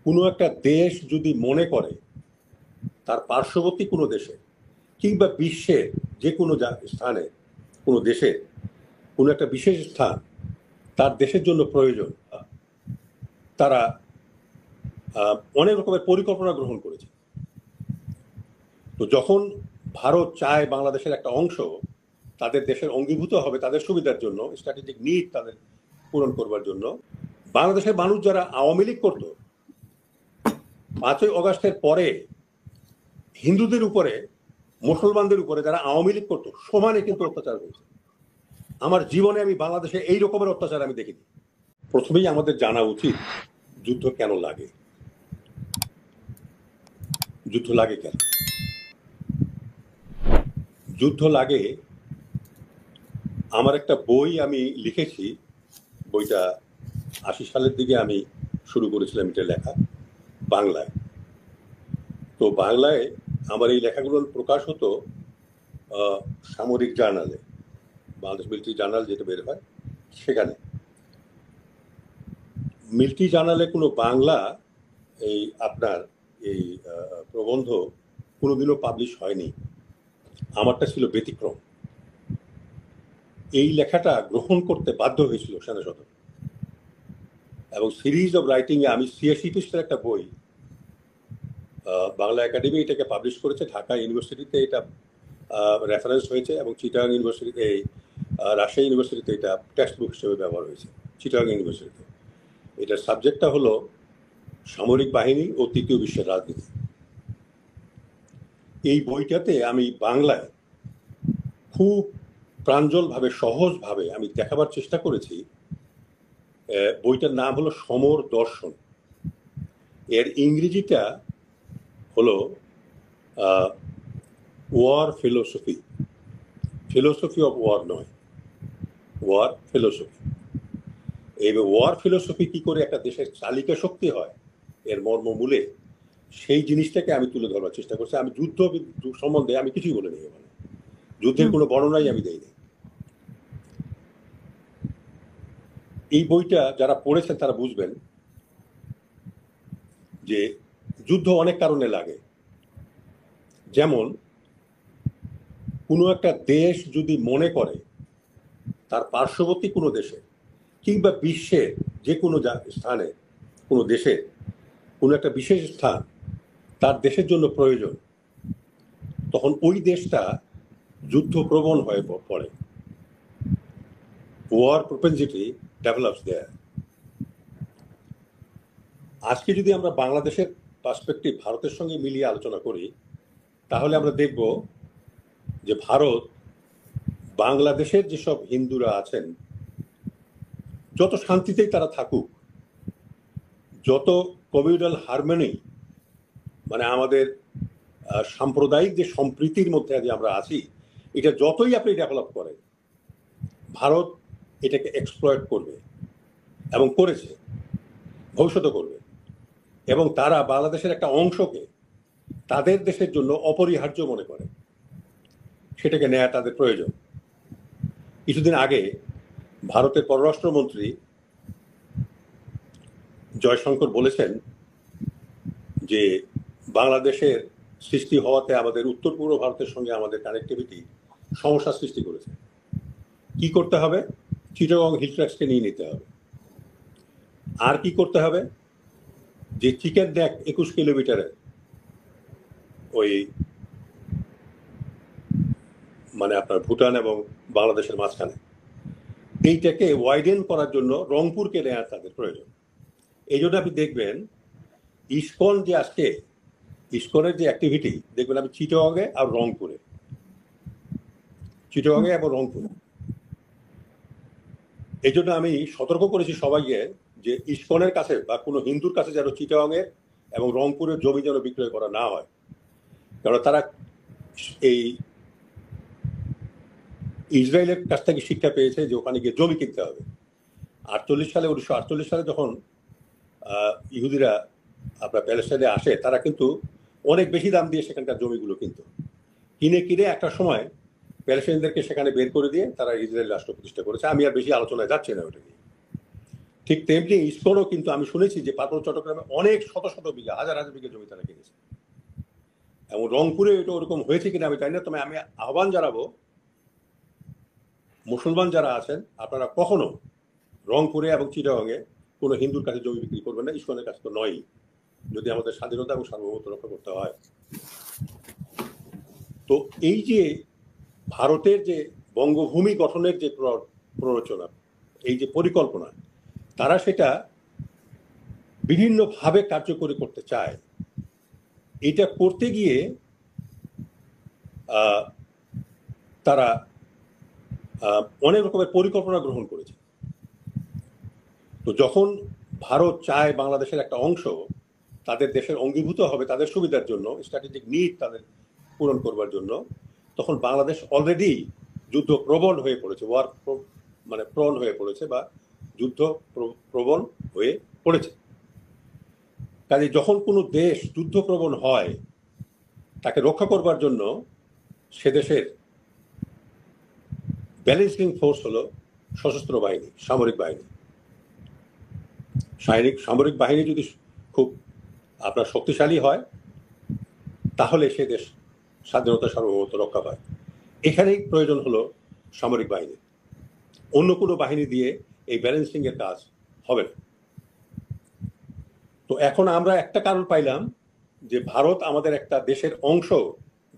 কোনো একটা দেশ যদি মনে করে তার পার্শ্ববর্তী কোনো দেশে কিংবা বিশ্বের যে কোনো স্থানে কোনো দেশে কোনো একটা বিশেষ স্থান তার দেশের জন্য প্রয়োজন, তারা অনেক রকমের পরিকল্পনা গ্রহণ করেছে। তো যখন ভারত চায় বাংলাদেশের একটা অংশ তাদের দেশের অঙ্গীভূত হবে তাদের সুবিধার জন্য, স্ট্র্যাটেজিক নিড তাদের পূরণ করবার জন্য, বাংলাদেশের মানুষ যারা আওয়ামী লীগ করত 5ই অগাস্টের পরে হিন্দুদের উপরে মুসলমানদের উপরে যারা আওয়ামী লীগ করতো সমানে কিন্তু অত্যাচার হয়েছে। আমার জীবনে আমি বাংলাদেশে এই রকমের অত্যাচার আমি দেখিনি। প্রথমেই আমাদের জানা উচিত যুদ্ধ কেন লাগে। যুদ্ধ লাগে কেন? যুদ্ধ লাগে, আমার একটা বই আমি লিখেছি, বইটা 80 সালের দিকে আমি শুরু করেছিলাম এটা লেখা বাংলায়। তো বাংলায় আমার এই লেখাগুলো প্রকাশ হতো সামরিক জার্নালে, বাংলাদেশ মিলিটারি জার্নাল যেটা বের হয় সেখানে। মিলিটারি জার্নালে কোনো বাংলা এই আপনার এই প্রবন্ধ কোনোদিনও পাবলিশ হয়নি, আমারটা ছিল ব্যতিক্রম। এই লেখাটা গ্রহণ করতে বাধ্য হয়েছিল সেনা সদর, এবং সিরিজ অফ রাইটিংয়ে আমি 86 পৃষ্ঠার একটা বই, বাংলা একাডেমি এটাকে পাবলিশ করেছে, ঢাকা ইউনিভার্সিটিতে এটা রেফারেন্স হয়েছে, এবং চিটাগাং ইউনিভার্সিটিতে এই রাজশাহী ইউনিভার্সিটিতে এটা টেক্সট বুক হিসেবে ব্যবহার হয়েছে। চিটাগাং ইউনিভার্সিটিতে এটার সাবজেক্টটা হলো সামরিক বাহিনী ও তৃতীয় বিশ্বের রাজনীতি। এই বইটাতে আমি বাংলায় খুব প্রাঞ্জলভাবে সহজভাবে আমি দেখাবার চেষ্টা করেছি। বইটার নাম হলো সমর দর্শন, এর ইংরেজিটা হলো war philosophy, philosophy of war নয়, ওয়ার ফিলোসফি। এই ওয়ার ফিলোসফি কি করে একটা দেশের চালিকা শক্তি হয় এর মর্মমূলে সেই জিনিসটাকে আমি তুলে ধরবার চেষ্টা করছি। আমি যুদ্ধ সম্বন্ধে আমি কিছুই বলে নিই, মানে যুদ্ধের কোনো বর্ণনাই আমি দেইনি। এই বইটা যারা পড়েছেন তারা বুঝবেন যে যুদ্ধ অনেক কারণে লাগে। যেমন কোনো একটা দেশ যদি মনে করে তার পার্শ্ববর্তী কোনো দেশে কিংবা বিশ্বের যে কোনো স্থানে কোনো দেশে কোনো একটা বিশেষ স্থান তার দেশের জন্য প্রয়োজন, তখন ওই দেশটা যুদ্ধপ্রবণ হয়ে পড়ে। ওয়ার প্রপেনসিটি ডেভেলপস দেয়ার। আজকে যদি আমরা বাংলাদেশের পার্সপেক্টিভ ভারতের সঙ্গে মিলিয়ে আলোচনা করি তাহলে আমরা দেখব যে ভারত বাংলাদেশের যেসব হিন্দুরা আছেন যত শান্তিতেই তারা থাকুক, যত কমিউনাল হারমনি, মানে আমাদের সাম্প্রদায়িক যে সম্প্রীতির মধ্যে যে আমরা আছি, এটা যতই আপনি ডেভেলপ করেন ভারত এটাকে এক্সপ্লয়েট করবে এবং করেছে, ভবিষ্যতে করবে। এবং তারা বাংলাদেশের একটা অংশকে তাদের দেশের জন্য অপরিহার্য মনে করে, সেটাকে নেওয়া তাদের প্রয়োজন। কিছুদিন আগে ভারতের পররাষ্ট্রমন্ত্রী জয়শঙ্কর বলেছেন যে বাংলাদেশের সৃষ্টি হওয়াতে আমাদের উত্তর পূর্ব ভারতের সঙ্গে আমাদের কানেক্টিভিটি সমস্যা সৃষ্টি করেছে। কি করতে হবে? চিটাগং হিল ট্র্যাক্সকে নিয়ে নিতে হবে। আর কি করতে হবে? যে চিকেন নেক 21 কিলোমিটারের ওই মানে আপনার ভুটান এবং বাংলাদেশের মাঝখানে, এইটাকে ওয়াইডেন করার জন্য রংপুরকে নেওয়া তাদের প্রয়োজন। এই জন্য আপনি দেখবেন ইসকন যে আজকে ইসকনের যে অ্যাক্টিভিটি দেখবেন আপনি চিটাগংয়ে আর রংপুরে, চিটাগংয়ে এবং রংপুরে। এই জন্য আমি সতর্ক করেছি সবাইকে যে ইসকনের কাছে বা কোনো হিন্দুর কাছে যেন চিটাগংয়ের এবং রংপুরের জমি যেন বিক্রয় করা না হয়, কারণ তারা এই ইসরায়েলের কাছ থেকে শিক্ষা পেয়েছে যে ওখানে গিয়ে জমি কিনতে হবে। 1948 সালে যখন ইহুদিরা আপনার প্যালেস্টাইনে আসে, তারা কিন্তু অনেক বেশি দাম দিয়ে সেখানকার জমিগুলো কিনে একটা সময় প্যালেস্টাইনদেরকে সেখানে বের করে দিয়ে তারা ইসরায়েল রাষ্ট্র প্রতিষ্ঠা করেছে। আমি আর বেশি আলোচনায় যাচ্ছি না ওটা নিয়ে। ঠিক তেমনি ইসকনও কিন্তু আমি শুনেছি যে পার্বত্য চট্টগ্রামে অনেক শত শত বিঘা, হাজার হাজার বিঘা জমি তারা কিনেছে, এবং রংপুরে এটা ওরকম হয়েছে কিনা আমি জানি না। তবে আমি আহ্বান জানাবো মুসলমান যারা আছেন, আপনারা কখনো রংপুরে এবং চিটাগাংয়ে কোনো হিন্দুর কাছে জমি বিক্রি করবেন না, ইসকনের কাছে তো নয়ই, যদি আমাদের স্বাধীনতা এবং সার্বভৌমত্ব রক্ষা করতে হয়। তো এই যে ভারতের যে বঙ্গভূমি গঠনের যে প্ররোচনা, এই যে পরিকল্পনা, তারা সেটা বিভিন্নভাবে কার্যকরী করতে চায়। এটা করতে গিয়ে তারা অনেক রকমের পরিকল্পনা গ্রহণ করেছে। তো যখন ভারত চায় বাংলাদেশের একটা অংশ তাদের দেশের অঙ্গীভূত হবে তাদের সুবিধার জন্য, স্ট্র্যাটেজিক নিড তাদের পূরণ করবার জন্য, তখন বাংলাদেশ অলরেডি যুদ্ধ প্রবণ হয়ে পড়েছে, প্রণ হয়ে পড়েছে বা যুদ্ধ প্রবণ হয়ে পড়েছে। কাজে যখন কোনো দেশ যুদ্ধপ্রবণ হয়, তাকে রক্ষা করবার জন্য সে দেশের ব্যালেন্সিং ফোর্স হলো সশস্ত্র বাহিনী, সামরিক বাহিনী। সামরিক বাহিনী যদি খুব আপনার শক্তিশালী হয়, তাহলে সে দেশ স্বাধীনতা সার্বভৌমত্ব রক্ষা পায়। এখানেই প্রয়োজন হলো সামরিক বাহিনী। অন্য কোনো বাহিনী দিয়ে এই ব্যালেন্সিং এর কাজ হবে না। তো এখন আমরা একটা কারণ পাইলাম যে ভারত আমাদের একটা দেশের অংশ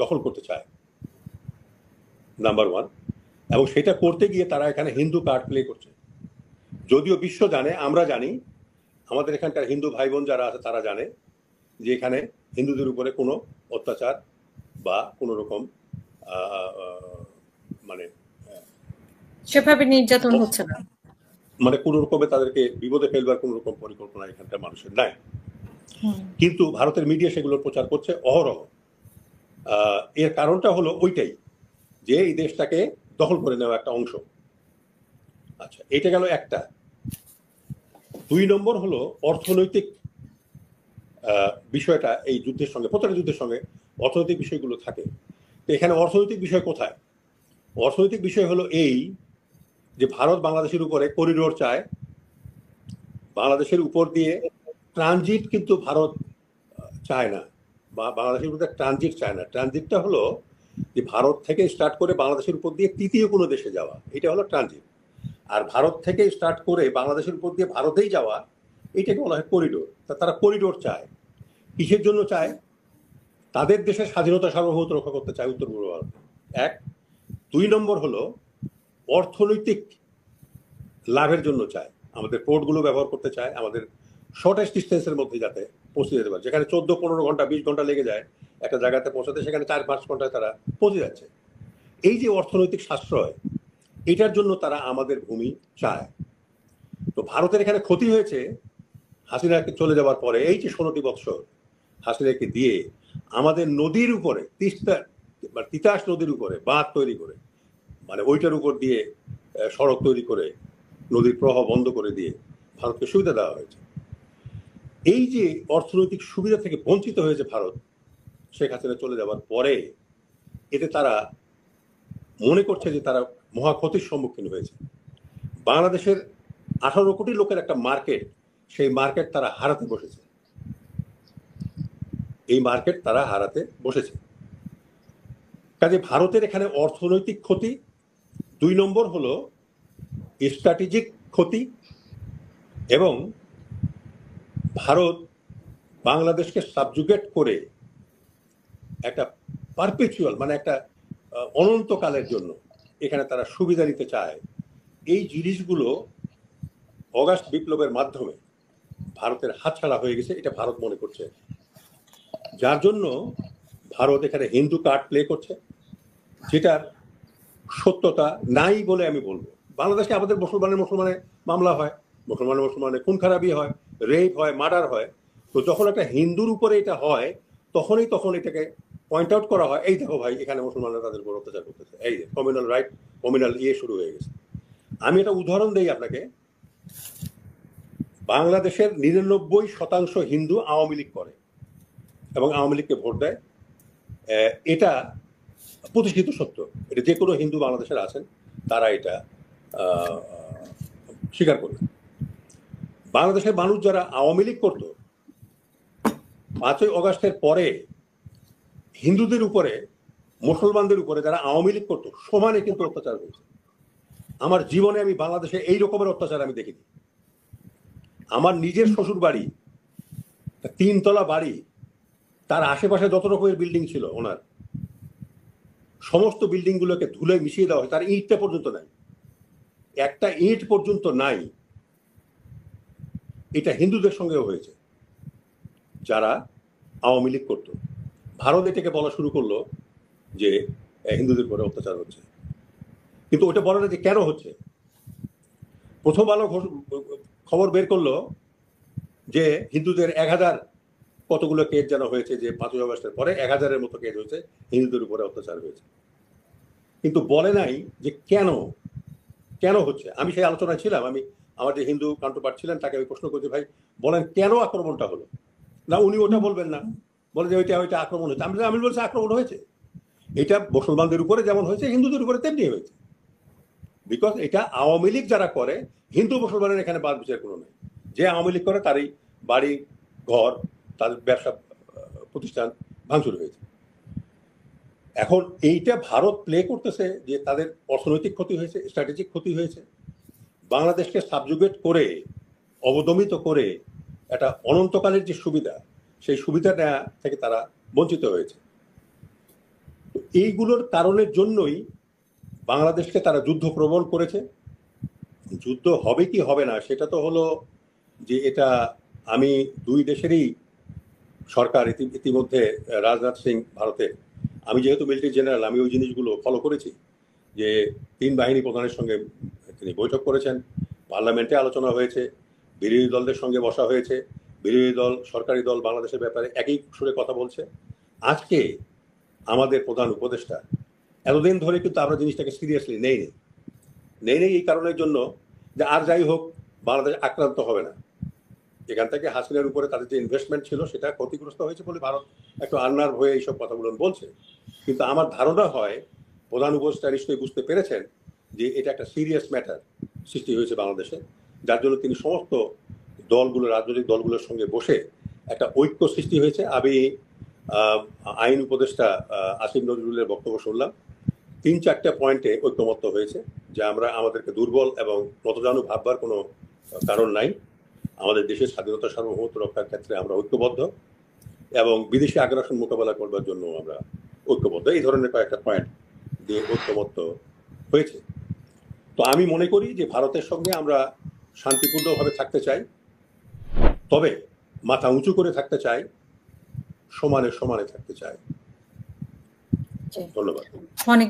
দখল করতে চায়, নাম্বার ওয়ান, এবং সেটা করতে গিয়ে তারা এখানে হিন্দু কার্ড প্লে করছে। যদিও বিশ্ব জানে, আমরা জানি, আমাদের এখানকার হিন্দু ভাই বোন যারা আছে তারা জানে যে এখানে হিন্দুদের উপরে কোনো অত্যাচার বা কোনো রকম মানে সেভাবে নির্যাতন হচ্ছে না, মানে কোনো রকমে তাদেরকে বিপদে ফেলবার কোনো রকম পরিকল্পনা এখানকার মানুষের নাই। কিন্তু ভারতের মিডিয়া সেগুলোর প্রচার করছে অহরহ। এর কারণটা হলো ওইটাই, যে এই দেশটাকে দখল করে নেওয়া একটা অংশ। আচ্ছা, এটা গেল একটা। 2 নম্বর হলো অর্থনৈতিক বিষয়টা। এই যুদ্ধের সঙ্গে, প্রত্যেকটা যুদ্ধের সঙ্গে অর্থনৈতিক বিষয়গুলো থাকে। তো এখানে অর্থনৈতিক বিষয় কোথায়? অর্থনৈতিক বিষয় হলো এই যে ভারত বাংলাদেশের উপরে করিডোর চায়, বাংলাদেশের উপর দিয়ে ট্রানজিট কিন্তু ভারত চায় না, বা বাংলাদেশের উপর ট্রানজিট চায় না। ট্রানজিটটা হলো যে ভারত থেকে স্টার্ট করে বাংলাদেশের উপর দিয়ে তৃতীয় কোনো দেশে যাওয়া, এটা হলো ট্রানজিট। আর ভারত থেকে স্টার্ট করে বাংলাদেশের উপর দিয়ে ভারতেই যাওয়া, এইটাকে বলা হয় করিডোর। তারা করিডোর চায়। কিসের জন্য চায়? তাদের দেশের স্বাধীনতা সার্বভৌমত্ব রক্ষা করতে চায় উত্তর পূর্ব ভারত, এক। 2 নম্বর হলো অর্থনৈতিক লাভের জন্য চায়। আমাদের পোর্টগুলো ব্যবহার করতে চায়, আমাদের শর্টেস্ট ডিস্টেন্সের মধ্যে যাতে পৌঁছে যেতে পারে। যেখানে 14-15 ঘন্টা 20 ঘন্টা লেগে যায় একটা জায়গাতে পৌঁছাতে, সেখানে 4-5 ঘন্টায় তারা পৌঁছে যাচ্ছে। এই যে অর্থনৈতিক সাশ্রয়, এটার জন্য তারা আমাদের ভূমি চায়। তো ভারতের এখানে ক্ষতি হয়েছে হাসিনাকে চলে যাওয়ার পরে। এই যে 16টি বৎসর হাসিনাকে দিয়ে আমাদের নদীর উপরে, তিতাস নদীর উপরে বাঁধ তৈরি করে, মানে ওইটার উপর দিয়ে সড়ক তৈরি করে নদীর প্রবাহ বন্ধ করে দিয়ে ভারতকে সুবিধা দেওয়া হয়েছে। এই যে অর্থনৈতিক সুবিধা থেকে বঞ্চিত হয়েছে ভারত শেখ হাসিনা চলে যাওয়ার পরে, এতে তারা মনে করছে যে তারা মহা ক্ষতির সম্মুখীন হয়েছে। বাংলাদেশের 18 কোটি লোকের একটা মার্কেট, সেই মার্কেট তারা হারাতে বসেছে। এই মার্কেট তারা হারাতে বসেছে। কাজে ভারতের এখানে অর্থনৈতিক ক্ষতি। 2 নম্বর হলো স্ট্র্যাটেজিক ক্ষতি, এবং ভারত বাংলাদেশকে সাবজুগেট করে একটা পারপেচুয়াল, মানে একটা অনন্তকালের জন্য এখানে তারা সুবিধা নিতে চায়। এই জিনিসগুলো অগাস্ট বিপ্লবের মাধ্যমে ভারতের হাতছাড়া হয়ে গেছে, এটা ভারত মনে করছে। যার জন্য ভারত এখানে হিন্দু কার্ড প্লে করছে, যেটার সত্যতা নাই বলে আমি বলবো। বাংলাদেশে আমাদের মুসলমানে মামলা হয়, মুসলমানে খুন খারাপি হয়, রেপ হয়, মার্ডার হয়। তো যখন একটা হিন্দুর উপরে এটা হয়, তখন এটাকে পয়েন্ট আউট করা হয়, এই দেখো ভাই, এখানে মুসলমানরা তাদের উপর অত্যাচার করতেছে, এই যে কমিউনাল রাইট, কমিউনাল শুরু হয়ে গেছে। আমি একটা উদাহরণ দেই আপনাকে। বাংলাদেশের 99% হিন্দু আওয়ামী লীগ করে এবং আওয়ামী লীগকে ভোট দেয়। এটা প্রতিষ্ঠিত সত্য। এটা যে কোনো হিন্দু বাংলাদেশের আছেন তারা এটা স্বীকার করবে। বাংলাদেশের মানুষ যারা আওয়ামী লীগ করত 5ই অগাস্টের পরে হিন্দুদের উপরে, মুসলমানদের উপরে যারা আওয়ামী লীগ করতো সমানে কিন্তু অত্যাচার হয়েছে। আমার জীবনে আমি বাংলাদেশে এই রকমের অত্যাচার আমি দেখিনি। আমার নিজের শ্বশুর বাড়ি, 3 তলা বাড়ি, তার আশেপাশে যত রকমের বিল্ডিং ছিল ওনার, সমস্ত বিল্ডিং গুলোকে ধুলে মিশিয়ে দেওয়া হয়, তার ইটটা পর্যন্ত নাই, একটা ইট পর্যন্ত নাই। এটা হিন্দুদের সঙ্গেও হয়েছে যারা আওয়ামী লীগ করতো। ভারত এটাকে বলা শুরু করলো যে হিন্দুদের উপরে অত্যাচার হচ্ছে, কিন্তু ওটা বলা না যে কেন হচ্ছে। প্রথম আলো খবর বের করলো যে হিন্দুদের 1000 কতগুলো কেস যেন হয়েছে, যে 5ই অগাস্টের পরে 1000-এর মতো কেস হয়েছে, হিন্দুদের উপরে অত্যাচার হয়েছে, কিন্তু বলে নাই যে কেন কেন হচ্ছে। আমি সেই আলোচনায় ছিলাম, আমি আমার যে হিন্দু কাউন্টারপার্ট ছিলেন তাকে আমি প্রশ্ন করছি, ভাই বলেন কেন আক্রমণটা হলো। না উনি ওটা বলবেন না, বলে যে ওইটা আক্রমণ হয়েছে। আমি বলছি আক্রমণ হয়েছে, এটা মুসলমানদের উপরে যেমন হয়েছে হিন্দুদের উপরে তেমনি হয়েছে। বিকজ এটা আওয়ামী লীগ যারা করে, হিন্দু মুসলমানের এখানে বাদ বিচার কোনো নেই। যে আওয়ামী লীগ করে তারই বাড়ি ঘর, তাদের ব্যবসা প্রতিষ্ঠান ভাঙচুর হয়েছে। এখন এইটা ভারত প্লে করতেছে যে তাদের অর্থনৈতিক ক্ষতি হয়েছে, স্ট্র্যাটেজিক ক্ষতি হয়েছে, বাংলাদেশকে সাবজুগেট করে, অবদমিত করে একটা অনন্তকালের যে সুবিধা, সেই সুবিধাটা থেকে তারা বঞ্চিত হয়েছে। তো এইগুলোর কারণের জন্যই বাংলাদেশকে তারা যুদ্ধ প্রবণ করেছে। যুদ্ধ হবে কি হবে না সেটা তো হলো যে এটা আমি দুই দেশেরই সরকার ইতিমধ্যে, রাজনাথ সিং ভারতের, আমি যেহেতু মিলিটারি জেনারেল আমি ওই জিনিসগুলো ফলো করেছি, যে 3 বাহিনী প্রধানের সঙ্গে তিনি বৈঠক করেছেন, পার্লামেন্টে আলোচনা হয়েছে, বিরোধী দলদের সঙ্গে বসা হয়েছে, বিরোধী দল সরকারি দল বাংলাদেশের ব্যাপারে একই সুরে কথা বলছে। আজকে আমাদের প্রধান উপদেষ্টা, এতদিন ধরে কিন্তু আমরা জিনিসটাকে সিরিয়াসলি নেই এই কারণের জন্য যে আর যাই হোক বাংলাদেশ আক্রান্ত হবে না। এখান থেকে হাসিনার উপরে তাদের যে ইনভেস্টমেন্ট ছিল সেটা ক্ষতিগ্রস্ত হয়েছে বলে ভারত একটু আন্নার্ভ হয়ে এইসব কথাগুলো বলছে। কিন্তু আমার ধারণা হয় প্রধান উপদেষ্টা নিশ্চয়ই বুঝতে পেরেছেন যে এটা একটা সিরিয়াস ম্যাটার সৃষ্টি হয়েছে বাংলাদেশে, যার জন্য তিনি সমস্ত দলগুলো, রাজনৈতিক দলগুলোর সঙ্গে বসে একটা ঐক্য সৃষ্টি হয়েছে। আমি আইন উপদেষ্টা আসিফ নজরুলের বক্তব্য শুনলাম, 3-4টা পয়েন্টে ঐক্যমত্য হয়েছে যে আমরা আমাদেরকে দুর্বল এবং নতজানু ভাববার কোনো কারণ নাই, আমাদের দেশের স্বাধীনতা সার্বভৌমত্ব রক্ষার ক্ষেত্রে আমরা ঐক্যবদ্ধ এবং বিদেশি আগ্রাসন মোকাবেলা করবার জন্য আমরা ঐক্যবদ্ধ। এই ধরনের কয়েকটা পয়েন্ট দিয়ে ঐক্যমত্য হয়েছে। তো আমি মনে করি যে ভারতের সঙ্গে আমরা শান্তিপূর্ণভাবে থাকতে চাই, তবে মাথা উঁচু করে থাকতে চাই, সমানে সমানে থাকতে চাই। ধন্যবাদ। অনেক